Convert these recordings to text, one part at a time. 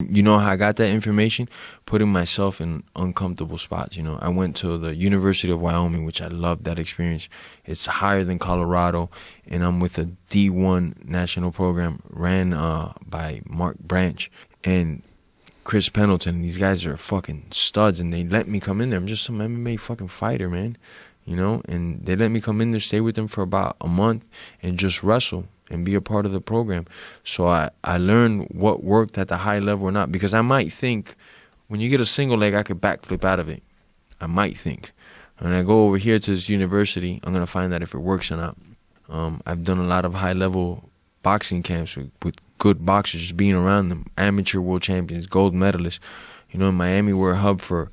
You know how I got that information? Putting myself in uncomfortable spots, you know. I went to the University of Wyoming, which I loved that experience. It's higher than Colorado, and I'm with a D1 national program ran by Mark Branch and Chris Pendleton. These guys are fucking studs, and they let me come in there. I'm just some MMA fucking fighter, man, you know. And they let me come in there, stay with them for about a month, and just wrestle and be a part of the program. So I learned what worked at the high level or not, because I might think when you get a single leg, I could backflip out of it. I might think. When I go over here to this university, I'm going to find out if it works or not. I've done a lot of high-level boxing camps with good boxers, just being around them, amateur world champions, gold medalists. You know, in Miami, we're a hub for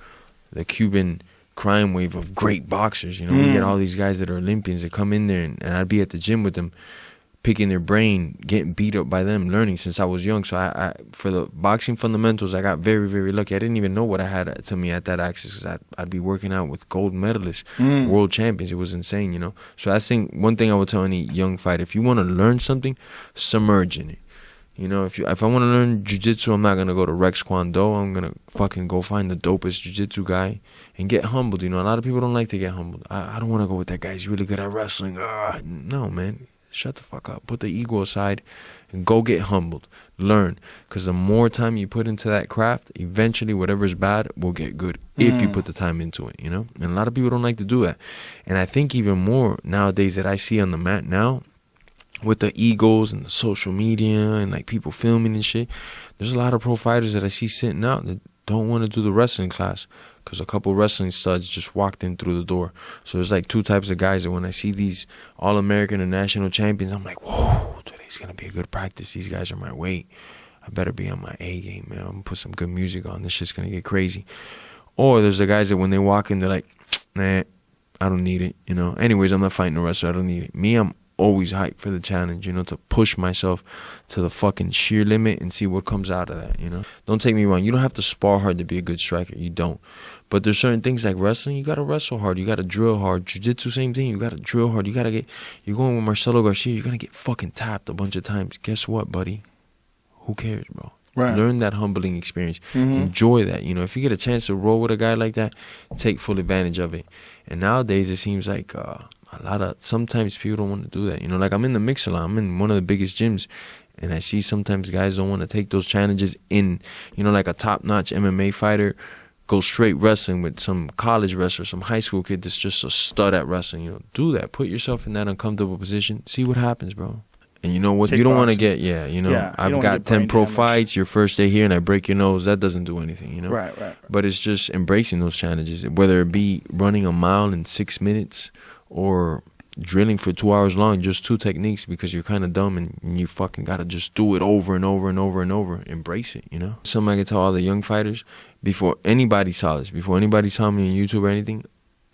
the Cuban crime wave of great boxers. You know, we get all these guys that are Olympians that come in there, and I'd be at the gym with them, picking their brain, getting beat up by them, learning since I was young. So I for the boxing fundamentals, I got very, very lucky. I didn't even know what I had to me at that access, because I'd be working out with gold medalists, world champions. It was insane, you know. So I think one thing I would tell any young fighter, if you want to learn something, submerge in it. You know, if I want to learn jiu-jitsu, I'm not going to go to Rex Kwon Do. I'm going to fucking go find the dopest jiu-jitsu guy and get humbled. You know, a lot of people don't like to get humbled. I don't want to go with that guy. He's really good at wrestling. No, man. Shut the fuck up. Put the ego aside and go get humbled. Learn. Because the more time you put into that craft, eventually whatever's bad will get good if you put the time into it, you know? And a lot of people don't like to do that. And I think even more nowadays that I see on the mat now, with the egos and the social media and like people filming and shit, there's a lot of pro fighters that I see sitting out that don't want to do the wrestling class because a couple wrestling studs just walked in through the door. So there's like two types of guys that when I see these All-American and national champions, I'm like, whoa, today's going to be a good practice. These guys are my weight. I better be on my A game, man. I'm going to put some good music on. This shit's going to get crazy. Or there's the guys that when they walk in, they're like, nah, I don't need it, you know. Anyways, I'm not fighting a wrestler. I don't need it. Me, I'm always hyped for the challenge, you know, to push myself to the fucking sheer limit and see what comes out of that, you know. Don't take me wrong. You don't have to spar hard to be a good striker. You don't. But there's certain things like wrestling, you got to wrestle hard. You got to drill hard. Jiu-jitsu, same thing. You got to drill hard. You got to get, you're going with Marcelo Garcia, you're going to get fucking tapped a bunch of times. Guess what, buddy? Who cares, bro? Right. Learn that humbling experience. Enjoy that. You know, if you get a chance to roll with a guy like that, take full advantage of it. And nowadays, it seems like sometimes people don't want to do that. You know, like I'm in the mix a lot. I'm in one of the biggest gyms, and I see sometimes guys don't want to take those challenges in, you know, like a top-notch MMA fighter go straight wrestling with some college wrestler, some high school kid that's just a stud at wrestling. You know, do that. Put yourself in that uncomfortable position. See what happens, bro. And you know what? You don't want to get, I've got 10 pro fights, your first day here, and I break your nose. That doesn't do anything, you know? Right. But it's just embracing those challenges, whether it be running a mile in 6 minutes or drilling for 2 hours long, just two techniques because you're kind of dumb and you fucking got to just do it over and over and over and over. Embrace it, you know? Something I can tell all the young fighters, before anybody saw this, before anybody saw me on YouTube or anything,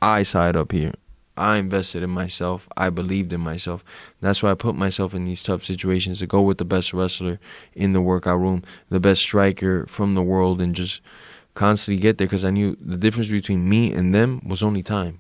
I saw it up here. I invested in myself. I believed in myself. That's why I put myself in these tough situations to go with the best wrestler in the workout room, the best striker from the world, and just constantly get there because I knew the difference between me and them was only time.